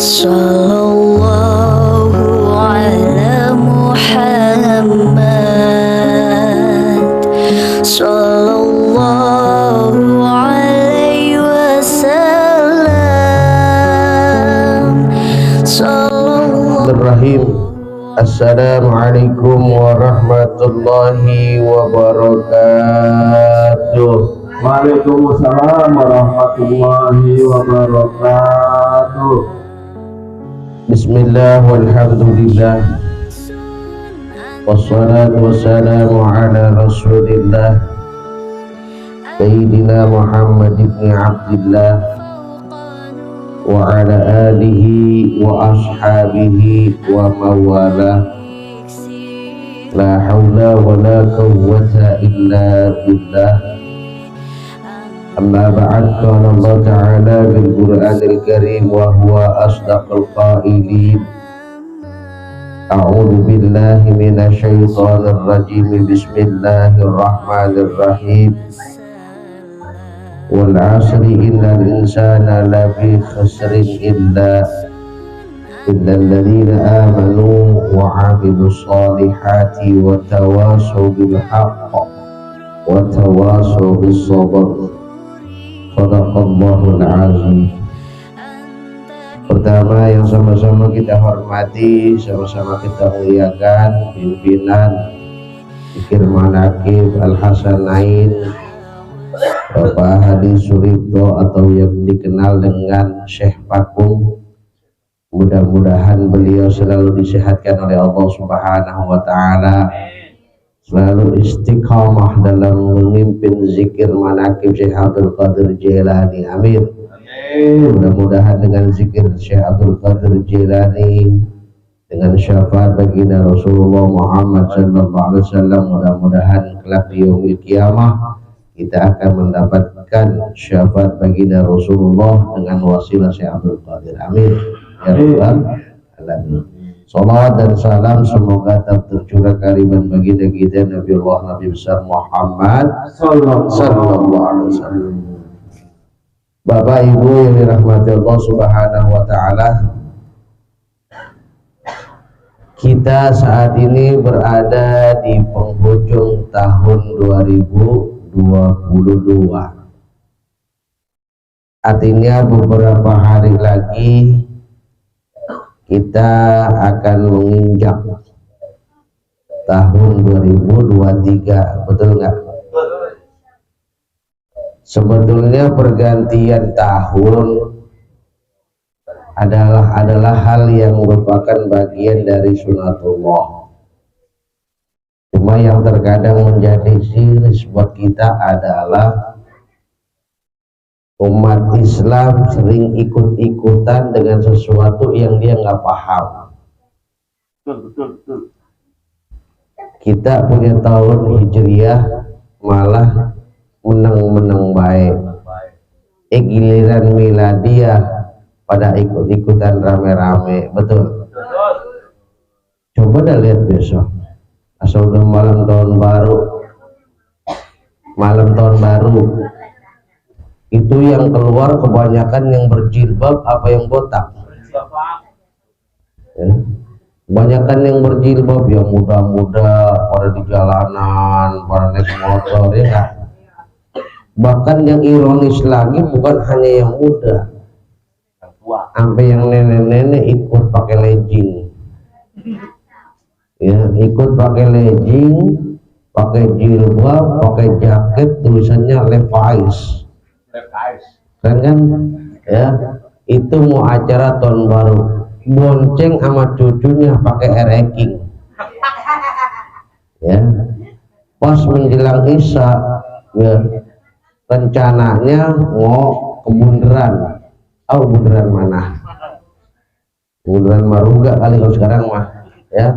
Sallallahu ala Muhammad, Sallallahu alaihi wasallam, Bismillahirrahmanirrahim. Assalamualaikum warahmatullahi wabarakatuh. Waalaikumsalam warahmatullahi wabarakatuh. Bismillah walhamdulillah, wassalatu wassalamu ala rasulillah Sayyidina Muhammad ibn Abdillah wa ala alihi wa ashabihi wa mawalah. La hawla wa la quwwata illa billah. Amma ba'd, qala Allah ta'ala bil Qur'anil Karim wa huwa asdaqul qailin. A'udzu billahi minasy syaithanir rajim. Bismillahirrahmanirrahim. Wal 'asri innal insana lafi khusrin illa alladziina aamanu wa 'amilus shalihati wa tawassaw bil haqq wa tawassaw bis sabr. Shadaqallahul azim. Pertama yang sama-sama kita hormati, sama-sama kita muliakan pimpinan Zikir Manaqib Al-Hasanain Bapak Hadi Suripto atau yang dikenal dengan Syekh Pakung. Mudah-mudahan beliau selalu disehatkan oleh Allah Subhanahu wa ta'ala, selalu istiqamah dalam memimpin zikir manaqib Syekh Abdul Qadir Jailani. Amin. Mudah-mudahan dengan zikir Syekh Abdul Qadir Jailani, dengan syafaat baginda Rasulullah Muhammad sallallahu alaihi wasallam, mudah-mudahan kelak di yaumil qiyamah kita akan mendapatkan syafaat baginda Rasulullah dengan wasilah Syekh Abdul Qadir. Amin ya rabbal alamin. Salawat dan salam semoga tetap tercurah kariman baginda kita Nabiullah Nabi besar Muhammad sallallahu alaihi wasallam. Bapak Ibu yang dirahmati Allah Subhanahu wa ta'ala, kita saat ini berada di penghujung tahun 2022. Artinya beberapa hari lagi kita akan menginjak tahun 2023, betul nggak? Sebetulnya pergantian tahun adalah hal yang merupakan bagian dari sunatullah. Cuma yang terkadang menjadi siris buat kita adalah umat Islam sering ikut-ikutan dengan sesuatu yang dia nggak paham. Betul. Kita punya tahun Hijriah malah menang baik. Giliran Miladiah pada ikut-ikutan rame-rame, betul. Coba dah lihat besok, asal udah malam tahun baru, itu yang keluar kebanyakan yang berjilbab apa yang botak? Ya. Kebanyakan yang berjilbab, yang muda-muda pada di jalanan, pada naik motor, ya kan? Bahkan yang ironis lagi bukan hanya yang muda, sampai yang nenek-nenek ikut pakai legging, ya, ikut pakai legging, pakai jilbab, pakai jaket tulisannya Levi's. Kan ya, itu mau acara tahun baru, bonceng sama cucunya pakai ereking, ya, pas menjelang Isya, ya, rencananya mau ke bundaran. Bundaran mana? Bundaran Maruga kali kalau sekarang mah, ya.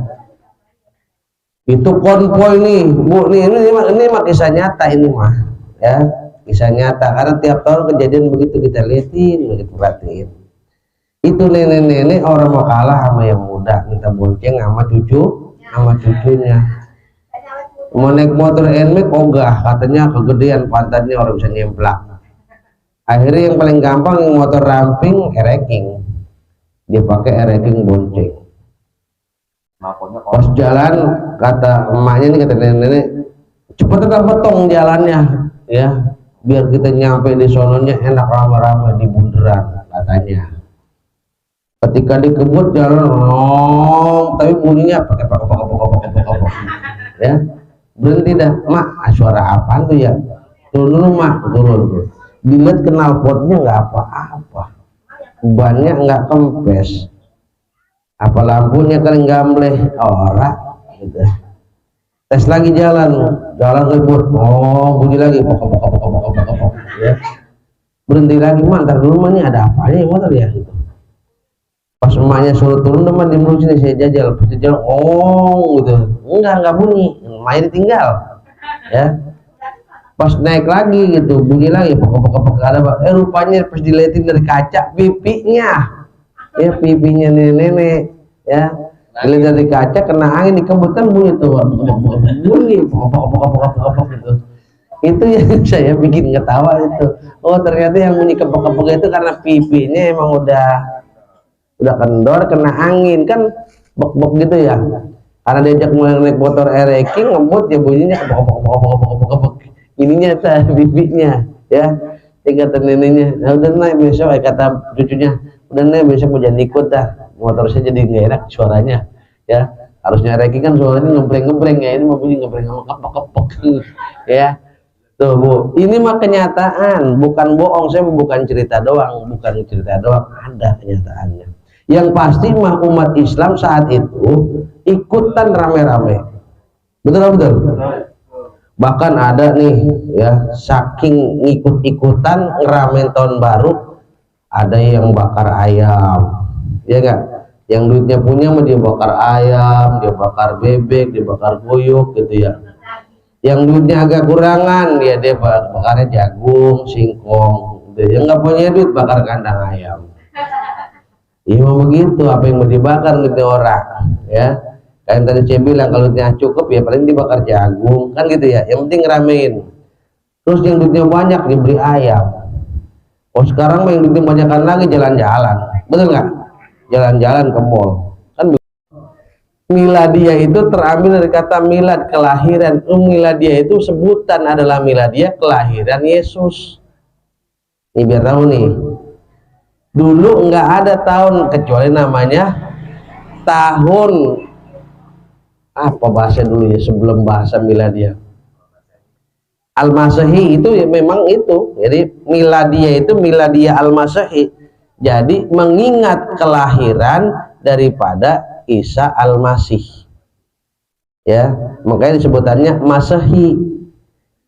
Itu konvoy nih, Bu, ini mah kisah nyata ini mah, ya. Kisah nyata, karena tiap tahun kejadian begitu kita liatin, begitu perhatiin. Itu nenek-nenek orang mau kalah sama yang muda, minta bonceng sama cucunya. Mau naik motor NMAX ogah, katanya kegedean pantatnya orang bisa nyemplak. Akhirnya yang paling gampang yang motor ramping ereking. dia pakai ereking bonceng. Pas jalan kata emaknya ini, kata nenek, cepetan potong jalannya ya, biar kita nyampe di sononya enak rame-rame di bundaran katanya. Ketika dikebut jalan, tapi bunyinya pakai ya, berhenti dah. Mak, suara apaan tuh ya? Turun dulu mak, turun. Dilihat knalpotnya nggak apa-apa, bannya nggak kempes, apa lampunya kali gambleh orang gitu. Tes lagi jalan ribut, bunyi lagi pokok ya. Berhenti lagi, mantar dulu mah, ini ada apanya ya motor ya gitu. Pas emaknya suruh turun, teman di mulut sini saya jajal gitu, enggak bunyi, main tinggal ya. Pas naik lagi gitu, bunyi lagi pokok ada rupanya pas dilihatin dari kaca pipinya ya, pipinya nenek ya, dilihat dari kaca kena angin dikebutan bunyi tuh, bunyi pokok gitu. Itu yang saya bikin ketawa itu. Oh ternyata yang bunyi kepok-kepok itu karena pipinya emang udah kendor, kena angin kan, bok gitu ya, karena diajak naik motor ereking ngebut ya, bunyinya kepok ininya teh pipinya ya. Kata neneknya, nah, udah naik besok, kata cucunya, udah naik besok mau jangan ikut dah, motor saya jadi nggak enak suaranya ya. Harusnya ereking kan suaranya ngebreng ya, ini mau bunyi ngebreng sama kepok ya. Tuh Bu, ini mah kenyataan, bukan bohong. Saya bukan cerita doang, ada kenyataannya. Yang pasti mah umat Islam saat itu ikutan rame-rame, betul. Bahkan ada nih ya, saking ngikut-ikutan ngeramein tahun baru, ada yang bakar ayam, ya enggak? Yang duitnya punya mah dia bakar ayam, dia bakar bebek, dia bakar kuyuk gitu ya. Yang duitnya agak kurangan ya dia bakarnya jagung, singkong gitu. Yang nggak punya duit bakar kandang ayam. Iya memang begitu, apa yang mau dibakar gitu orang ya. Kayak tadi saya bilang, kalau duitnya cukup ya paling dibakar jagung kan gitu ya, yang penting ramein. Terus yang duitnya banyak diberi ayam. Oh sekarang yang duitnya banyakan lagi jalan-jalan, betul nggak? Jalan-jalan ke mall kan. Miladia itu terambil dari kata milad, kelahiran. Miladia itu sebutan adalah miladia, kelahiran Yesus. Ini biar tahu nih, dulu nggak ada tahun kecuali namanya tahun apa bahasa dulu ya, sebelum bahasa miladia, Al-Masehi itu ya, memang itu. Jadi miladia itu miladia Al-Masehi, jadi mengingat kelahiran daripada Isa Al-Masih ya, makanya disebutannya Masehi.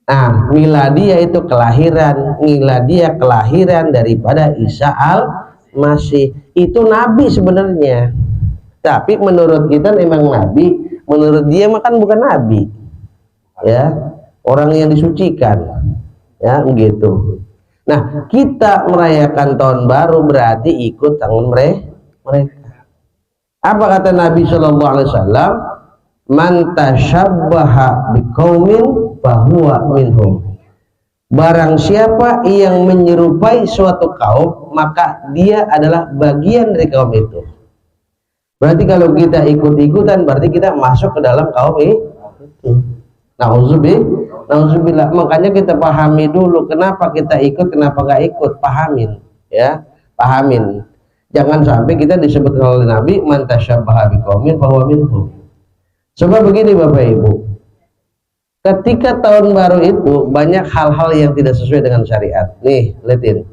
Nah miladia itu kelahiran, miladia kelahiran daripada Isa Al-Masih. Itu nabi sebenarnya, tapi menurut kita memang nabi, menurut dia makan bukan nabi ya, orang yang disucikan ya begitu. Nah kita merayakan tahun baru berarti ikut tangan mereka. Apa kata Nabi Shallallahu Alaihi Wasallam? Man tashabbaha biqaumin fahuwa minhum. Barang siapa yang menyerupai suatu kaum, maka dia adalah bagian dari kaum itu. Berarti kalau kita ikut-ikutan berarti kita masuk ke dalam kaum itu. Nauzubillah. Makanya kita pahami dulu kenapa kita ikut, kenapa nggak ikut, pahamin ya, pahamin. Jangan sampai kita disebut oleh Nabi man tasyabbaha biqaumin fahuwa minhum. Sebab begini Bapak Ibu, ketika tahun baru itu banyak hal-hal yang tidak sesuai dengan syariat. Nih, lihatin.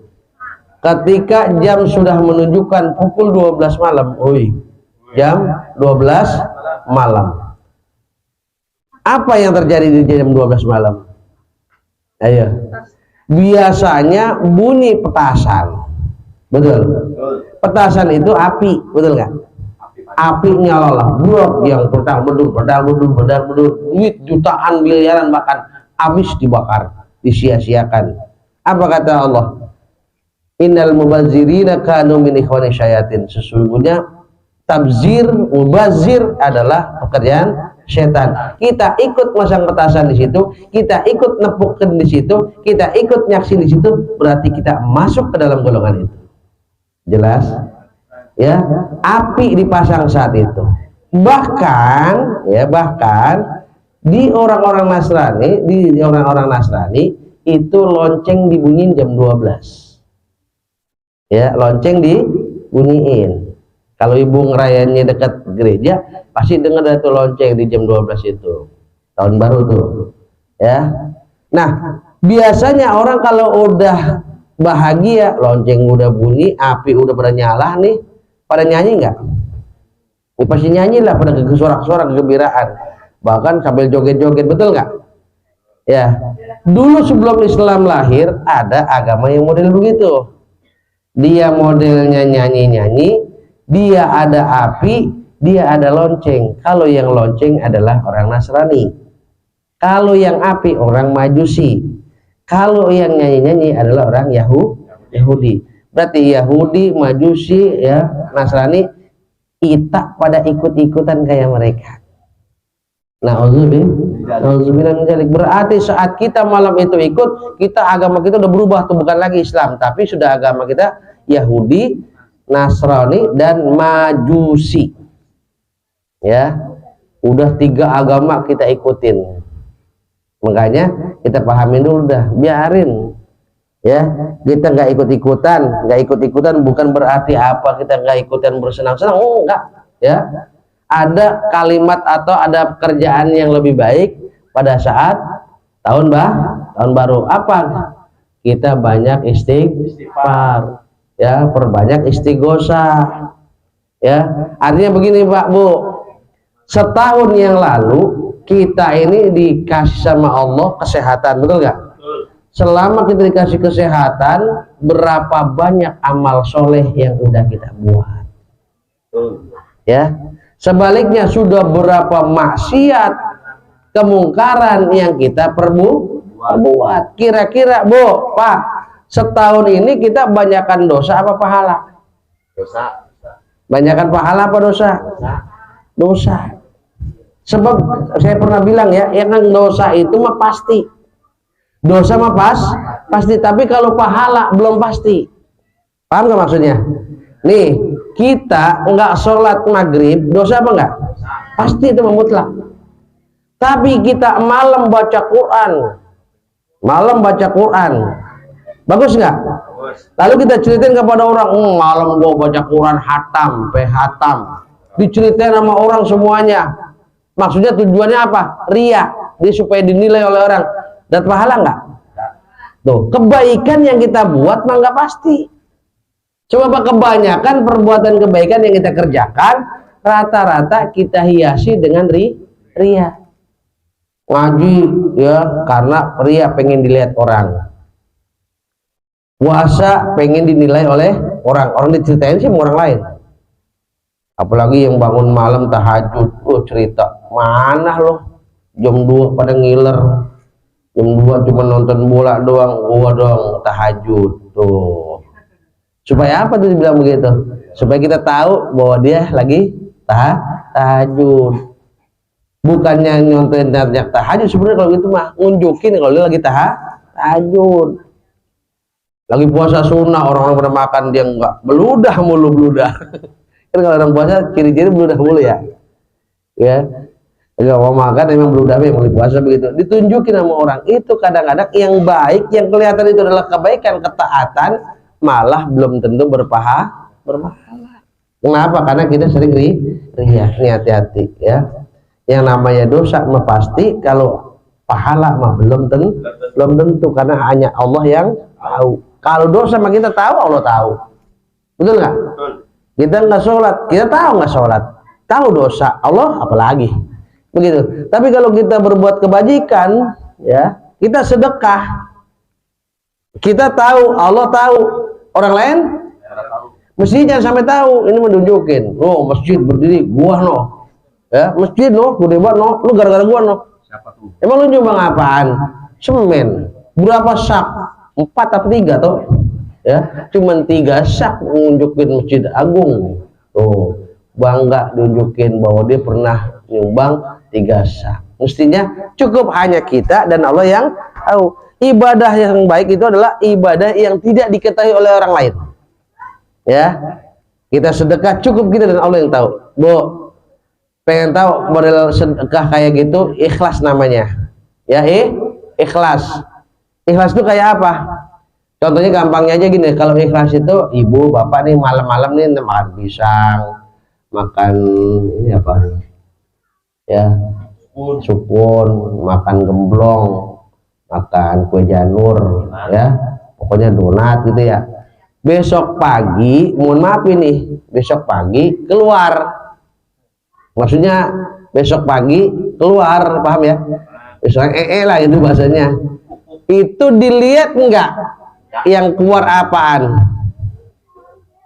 Ketika jam sudah menunjukkan pukul 12 malam, jam 12 malam. Apa yang terjadi di jam 12 malam? Ayo. Biasanya bunyi petasan. Betul. Petasan itu api, betul nggak? Api nyala, blok yang pedang bedul, duit jutaan miliaran bahkan habis dibakar, disia-siakan. Apa kata Allah? Innal mubazzirina kanu min ikhwani syayatin. Sesungguhnya tabzir, mubazir adalah pekerjaan setan. Kita ikut masang petasan di situ, kita ikut nepukin di situ, kita ikut nyaksi di situ, berarti kita masuk ke dalam golongan itu. Jelas? ya, api dipasang saat itu. Bahkan di orang-orang Nasrani itu lonceng dibunyiin jam 12. Ya, lonceng dibunyiin. Kalau ibu ngerayainnya dekat gereja, pasti dengar ada tuh lonceng di jam 12 itu. Tahun baru tuh. Ya. Nah, biasanya orang kalau udah bahagia, lonceng udah bunyi, api udah pada nyala nih, pada nyanyi nggak? Ya, pasti nyanyi lah, pada sorak-sorak kegembiraan, bahkan sambil joget-joget, betul nggak? Ya, dulu sebelum Islam lahir ada agama yang model begitu. Dia modelnya nyanyi-nyanyi, dia ada api, dia ada lonceng. Kalau yang lonceng adalah orang Nasrani, kalau yang api orang Majusi, kalau yang nyanyi-nyanyi adalah orang Yahudi. Berarti Yahudi, Majusi, ya, Nasrani, kita pada ikut-ikutan kayak mereka. Na'udzubillah. Berarti saat kita malam itu ikut, kita agama kita udah berubah tuh, bukan lagi Islam, tapi sudah agama kita Yahudi, Nasrani, dan Majusi. Ya, udah 3 agama kita ikutin. Makanya kita pahamin dulu dah, biarin. Ya, kita nggak ikut-ikutan bukan berarti apa kita nggak ikutan bersenang-senang, enggak. Ya, ada kalimat atau ada pekerjaan yang lebih baik pada saat tahun baru. Apa? Kita banyak istighfar, ya, perbanyak istighosah. Ya, artinya begini Pak Bu, setahun yang lalu kita ini dikasih sama Allah kesehatan, betul nggak? Selama kita dikasih kesehatan, berapa banyak amal soleh yang udah kita buat? Ya, sebaliknya sudah berapa maksiat, kemungkaran yang kita perbuat. Kira-kira Bu, Pak, setahun ini kita banyakkan dosa apa pahala? Dosa. Banyakkan pahala apa dosa? Dosa. Sebab saya pernah bilang ya, yang dosa itu mah pasti. Dosa mah pasti, tapi kalau pahala belum pasti. Paham nggak maksudnya? Nih, kita nggak sholat maghrib, dosa apa nggak? Pasti itu mutlak. Tapi kita malam baca Quran, bagus nggak? Lalu kita ceritain kepada orang, malam gua baca Quran hatam, diceritain sama orang semuanya. Maksudnya tujuannya apa? Ria, dia supaya dinilai oleh orang. Dan pahala nggak? Tuh, kebaikan yang kita buat mah nggak pasti. Coba kebanyakan perbuatan kebaikan yang kita kerjakan, rata-rata kita hiasi dengan ria. Ngaji ya karena ria, pengen dilihat orang. Puasa pengen dinilai oleh orang. Orang diceritain sih sama orang lain. Apalagi yang bangun malam tahajud, cerita mana loh jam 2 pada ngiler, jam 2 cuma nonton bola doang, gua dong tahajud tuh. Supaya apa tuh dibilang begitu? Supaya kita tahu bahwa dia lagi tahajud. Bukannya nyontoin tahajud, sebenarnya kalau gitu mah nunjukin kalau dia lagi tahajud. Lagi puasa sunnah, orang-orang pada makan dia enggak, beludah mulu. Kan kalau orang puasa ciri-ciri beludah mulu ya. Ya. Enggak mau makan emang beludah, memang puasa begitu. Ditunjukin sama orang. Itu kadang-kadang yang baik, yang kelihatan itu adalah kebaikan, ketaatan, malah belum tentu berpahala. Kenapa? Karena kita sering ria. Ini hati-hati ya. Yang namanya dosa mah pasti, kalau pahala mah belum tentu karena hanya Allah yang tahu. Kalau dosa mah kita tahu, Allah tahu. Betul nggak? Kita nggak sholat, kita tahu nggak sholat, tahu dosa Allah apalagi begitu. Tapi kalau kita berbuat kebajikan, ya, kita sedekah, kita tahu, Allah tahu, orang lain mestinya jangan sampai tahu. Ini menunjukin, oh masjid berdiri, gua no, ya masjid no, gede banget no, lu gara-gara gua no. Siapa tuh? Emang lu nyumbang apaan? Semen, berapa sak? 4 atau 3 tuh, ya, cuman 3 sak nunjukin Masjid Agung. Tuh, bangga nunjukin bahwa dia pernah nyumbang 3 sak. Mestinya cukup hanya kita dan Allah yang tahu. Ibadah yang baik itu adalah ibadah yang tidak diketahui oleh orang lain. Ya, Kita sedekah cukup kita dan Allah yang tahu. Bu, pengen tahu model sedekah kayak gitu? Ikhlas namanya. Ya, ikhlas. Ikhlas itu kayak apa? Contohnya gampangnya aja gini, kalau ikhlas itu ibu bapak nih malam-malam nih makan pisang, makan ini apa? Ya, supun, makan gemblong, makan kue janur, ya, pokoknya donat gitu ya. Besok pagi, mohon maaf ini, besok pagi keluar, maksudnya besok pagi keluar, paham ya? Misalnya lah itu bahasanya. Itu dilihat enggak yang keluar apaan?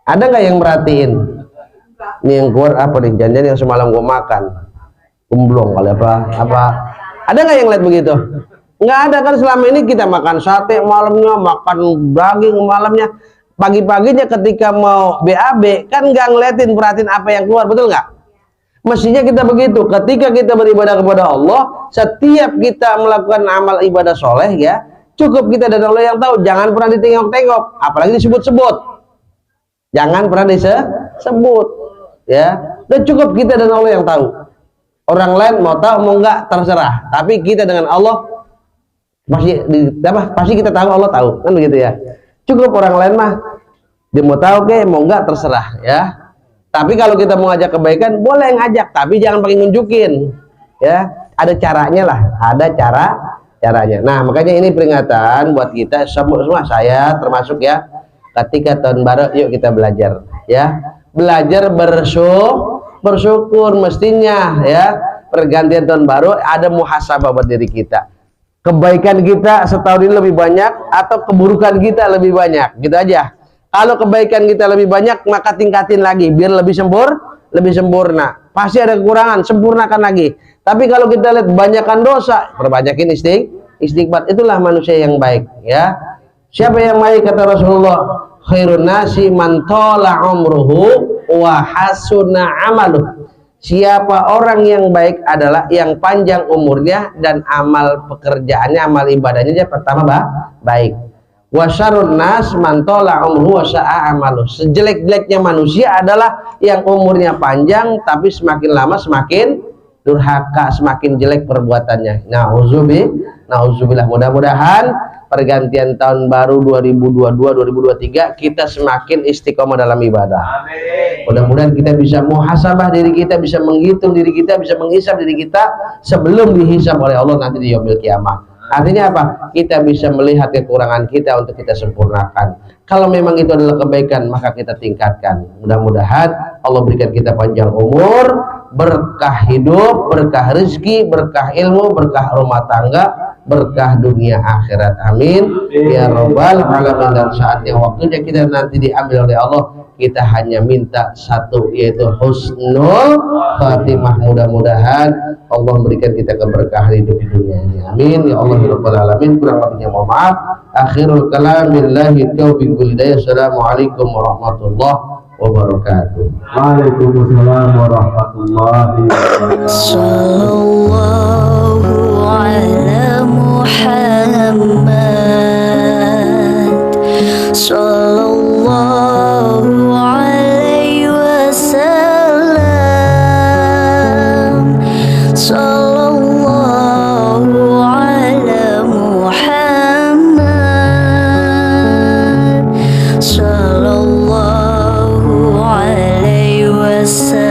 Ada nggak yang merhatiin? Ini yang keluar apa nih? Janjian yang semalam gua makan, gemblong kali apa? Ada nggak yang lihat begitu? Nggak ada kan. Selama ini kita makan sate malamnya, makan daging malamnya, pagi-paginya ketika mau BAB kan nggak ngeliatin, perhatiin apa yang keluar, betul nggak? Mestinya kita begitu. Ketika kita beribadah kepada Allah, setiap kita melakukan amal ibadah soleh ya, cukup kita dan Allah yang tahu. Jangan pernah ditengok-tengok, apalagi disebut-sebut. Jangan pernah disebut ya. Dan cukup kita dan Allah yang tahu. Orang lain mau tahu mau enggak terserah, tapi kita dengan Allah pasti kita tahu, Allah tahu, kan begitu ya. Cukup orang lain mah dia mau tahu ke mau enggak terserah ya. Tapi kalau kita mau ngajak kebaikan boleh ngajak, tapi jangan pakai nunjukin ya. Ada caranya lah, ada caranya. Nah, makanya ini peringatan buat kita semua, saya termasuk ya. Ketika tahun baru yuk kita belajar ya. Belajar bersyukur mestinya ya. Pergantian tahun baru ada muhasabah buat diri kita. Kebaikan kita setahun ini lebih banyak atau keburukan kita lebih banyak, gitu aja. Kalau kebaikan kita lebih banyak, maka tingkatin lagi biar lebih sempurna. Pasti ada kekurangan, sempurnakan lagi. Tapi kalau kita lihat banyakkan dosa, perbanyakin istighfar. Itulah manusia yang baik ya. Siapa yang baik kata Rasulullah? Khairun nasi man tala umruhu wa hasuna amaluh. Siapa orang yang baik adalah yang panjang umurnya dan amal pekerjaannya, amal ibadahnya dia pertama baik. Wa syarrun nas man tala umruhu wa sa'a amaluh. Sejelek-jeleknya manusia adalah yang umurnya panjang tapi semakin lama semakin durhaka, semakin jelek perbuatannya. Nauzubillah. Mudah-mudahan pergantian tahun baru 2022-2023 kita semakin istiqomah dalam ibadah. Mudah-mudahan kita bisa muhasabah diri kita, bisa menghitung diri kita, bisa menghisab diri kita sebelum dihisab oleh Allah nanti di yaumil kiamah. Artinya apa? Kita bisa melihat kekurangan kita untuk kita sempurnakan. Kalau memang itu adalah kebaikan, maka kita tingkatkan. Mudah-mudahan Allah berikan kita panjang umur, berkah hidup, berkah rezeki, berkah ilmu, berkah rumah tangga, berkah dunia akhirat. Amin ya robbal alamin. Dan saatnya waktunya kita nanti diambil oleh Allah, kita hanya minta satu, yaitu husnul khatimah. Mudah-mudahan Allah memberikan kita keberkahan hidup di dunia ini. Amin ya Allah ya robbal alamin. Kurang lebihnya mohon maaf. Akhirul kalam billahi taufiq wal hidayah. Assalamualaikum warahmatullahi wabarakatuh. Waalaikumsalam warahmatullahi wabarakatuh. Sallallahu ala Muhammad, sallallahu alaihi wasallam, sallallahu ala Muhammad, sallallahu alaihi wasallam.